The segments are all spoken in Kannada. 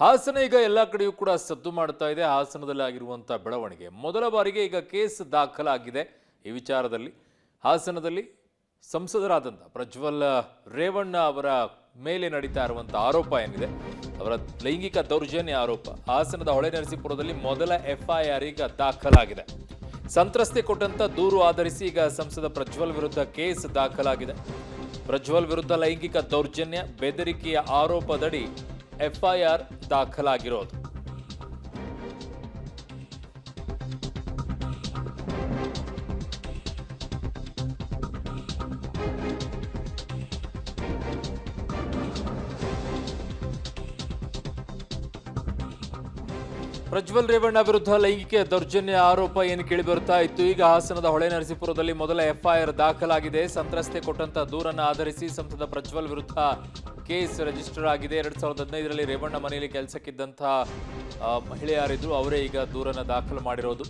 ಹಾಸನ ಈಗ ಎಲ್ಲ ಕಡೆಯೂ ಕೂಡ ಸದ್ದು ಮಾಡ್ತಾ ಇದೆ. ಹಾಸನದಲ್ಲಿ ಆಗಿರುವಂಥ ಬೆಳವಣಿಗೆ ಮೊದಲ ಬಾರಿಗೆ ಈಗ ಕೇಸ್ ದಾಖಲಾಗಿದೆ. ಈ ವಿಚಾರದಲ್ಲಿ ಹಾಸನದಲ್ಲಿ ಸಂಸದರಾದಂಥ ಪ್ರಜ್ವಲ್ ರೇವಣ್ಣ ಅವರ ಮೇಲೆ ನಡೀತಾ ಇರುವಂಥ ಆರೋಪ ಏನಿದೆ, ಅವರ ಲೈಂಗಿಕ ದೌರ್ಜನ್ಯ ಆರೋಪ, ಹಾಸನದ ಹೊಳೆನರಸೀಪುರದಲ್ಲಿ ಮೊದಲ FIR ಈಗ ದಾಖಲಾಗಿದೆ. ಸಂತ್ರಸ್ತೆ ಕೊಟ್ಟಂತ ದೂರು ಆಧರಿಸಿ ಈಗ ಸಂಸದ ಪ್ರಜ್ವಲ್ ವಿರುದ್ಧ ಕೇಸ್ ದಾಖಲಾಗಿದೆ. ಪ್ರಜ್ವಲ್ ವಿರುದ್ಧ ಲೈಂಗಿಕ ದೌರ್ಜನ್ಯ ಬೆದರಿಕೆಯ ಆರೋಪದಡಿ FIR ದಾಖಲಾಗಿರೋದು. ಪ್ರಜ್ವಲ್ ರೇವಣ್ಣ ವಿರುದ್ಧ ಲೈಂಗಿಕ ದೌರ್ಜನ್ಯ ಆರೋಪ ಏನು ಕೇಳಿ ಬರ್ತಾ ಇತ್ತು. ಈಗ ಹಾಸನದ ಹೊಳೆನರಸೀಪುರದಲ್ಲಿ ಮೊದಲ FIR ದಾಖಲಾಗಿದೆ. ಸಂತ್ರಸ್ತೆ ಕೊಟ್ಟಂತ ದೂರನ್ನು ಆಧರಿಸಿ ಸಂಸದ ಪ್ರಜ್ವಲ್ ವಿರುದ್ಧ ಕೇಸ್ ರಿಜಿಸ್ಟರ್ ಆಗಿದೆ. 2015ರಲ್ಲಿ ರೇವಣ್ಣ ಮನೆಯಲ್ಲಿ ಕೆಲಸಕ್ಕಿದ್ದಂತಹ ಮಹಿಳೆ ಯಾರಿದ್ರು ಅವರೇ ಈಗ ದೂರನ್ನು ದಾಖಲು ಮಾಡಿರೋದು.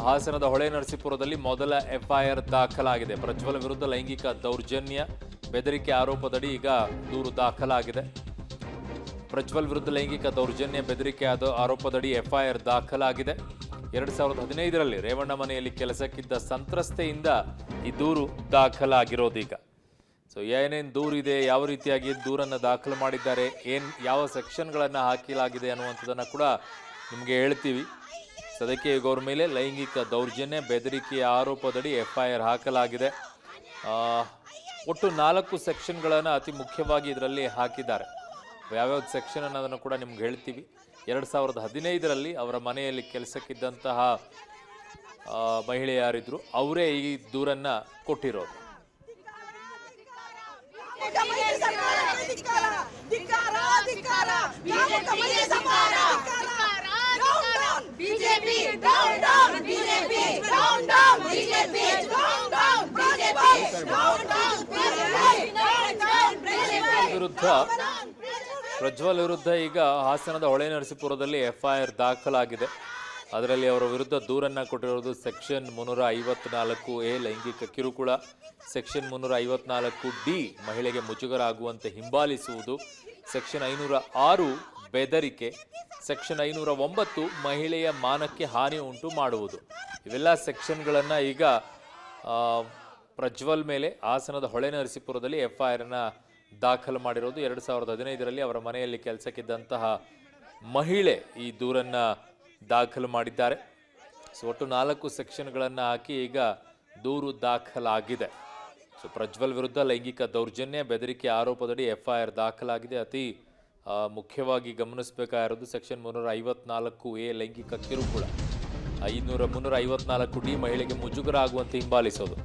ಹಾಸನದ ಹೊಳೆನರಸೀಪುರದಲ್ಲಿ ಮೊದಲ FIR ದಾಖಲಾಗಿದೆ. ಪ್ರಜ್ವಲ್ ವಿರುದ್ಧ ಲೈಂಗಿಕ ದೌರ್ಜನ್ಯ ಬೆದರಿಕೆ ಆರೋಪದಡಿ ಈಗ ದೂರು ದಾಖಲಾಗಿದೆ. ಪ್ರಜ್ವಲ್ ವಿರುದ್ಧ ಲೈಂಗಿಕ ದೌರ್ಜನ್ಯ ಬೆದರಿಕೆ ಆರೋಪದಡಿ FIR ದಾಖಲಾಗಿದೆ. 2015ರಲ್ಲಿ ರೇವಣ್ಣ ಮನೆಯಲ್ಲಿ ಕೆಲಸಕ್ಕಿದ್ದ ಸಂತ್ರಸ್ತೆಯಿಂದ ಈ ದೂರು ದಾಖಲಾಗಿರೋದೀಗ. ಸೊ ಏನೇನು ದೂರಿದೆ, ಯಾವ ರೀತಿಯಾಗಿ ದೂರನ್ನು ದಾಖಲು ಮಾಡಿದ್ದಾರೆ, ಯಾವ ಸೆಕ್ಷನ್ಗಳನ್ನು ಹಾಕಲಾಗಿದೆ ಅನ್ನುವಂಥದ್ದನ್ನು ಕೂಡ ನಿಮಗೆ ಹೇಳ್ತೀವಿ. ಸದ್ಯಕ್ಕೆ ಈಗ ಅವ್ರ ಮೇಲೆ ಲೈಂಗಿಕ ದೌರ್ಜನ್ಯ ಬೆದರಿಕೆಯ ಆರೋಪದಡಿ FIR ಹಾಕಲಾಗಿದೆ. ಒಟ್ಟು 4 ಸೆಕ್ಷನ್ಗಳನ್ನು ಅತಿ ಮುಖ್ಯವಾಗಿ ಇದರಲ್ಲಿ ಹಾಕಿದ್ದಾರೆ. ಯಾವ್ಯಾವ ಸೆಕ್ಷನ್ ಅನ್ನೋದನ್ನು ಕೂಡ ನಿಮ್ಗೆ ಹೇಳ್ತೀವಿ. 2015ರಲ್ಲಿ ಅವರ ಮನೆಯಲ್ಲಿ ಕೆಲಸಕ್ಕಿದ್ದಂತಹ ಮಹಿಳೆ ಯಾರಿದ್ರು ಅವರೇ ಈ ದೂರನ್ನು ಕೊಟ್ಟಿರೋದು. ಪ್ರಜ್ವಲ್ ವಿರುದ್ಧ ಈಗ ಹಾಸನದ ಹೊಳೆನರಸೀಪುರದಲ್ಲಿ FIR ದಾಖಲಾಗಿದೆ. ಅದರಲ್ಲಿ ಅವರ ವಿರುದ್ಧ ದೂರನ್ನು ಕೊಟ್ಟಿರೋದು ಸೆಕ್ಷನ್ 354A ಲೈಂಗಿಕ ಕಿರುಕುಳ, ಸೆಕ್ಷನ್ 354D ಮಹಿಳೆಗೆ ಮುಜುಗರ ಆಗುವಂತೆ ಹಿಂಬಾಲಿಸುವುದು, ಸೆಕ್ಷನ್ 506 ಬೆದರಿಕೆ, ಸೆಕ್ಷನ್ 509 ಮಹಿಳೆಯ ಮಾನಕ್ಕೆ ಹಾನಿ ಉಂಟು ಮಾಡುವುದು. ಇವೆಲ್ಲ ಸೆಕ್ಷನ್ಗಳನ್ನು ಈಗ ಪ್ರಜ್ವಲ್ ಮೇಲೆ ಹಾಸನದ ಹೊಳೆನರಸೀಪುರದಲ್ಲಿ FIR ದಾಖಲು ಮಾಡಿರೋದು. 2015ರಲ್ಲಿ ಅವರ ಮನೆಯಲ್ಲಿ ಕೆಲಸಕ್ಕಿದ್ದಂತಹ ಮಹಿಳೆ ಈ ದೂರನ್ನು ದಾಖಲು ಮಾಡಿದ್ದಾರೆ. ಸೊ ಒಟ್ಟು 4 ಸೆಕ್ಷನ್ಗಳನ್ನು ಹಾಕಿ ಈಗ ದೂರು ದಾಖಲಾಗಿದೆ. ಸೊ ಪ್ರಜ್ವಲ್ ವಿರುದ್ಧ ಲೈಂಗಿಕ ದೌರ್ಜನ್ಯ ಬೆದರಿಕೆ ಆರೋಪದಡಿ FIR ದಾಖಲಾಗಿದೆ. ಅತಿ ಮುಖ್ಯವಾಗಿ ಗಮನಿಸಬೇಕಾಗಿರೋದು ಸೆಕ್ಷನ್ 354A ಲೈಂಗಿಕ ಕಿರುಕುಳ, 354D ಮಹಿಳೆಗೆ ಮುಜುಗರ ಆಗುವಂತೆ ಹಿಂಬಾಲಿಸೋದು.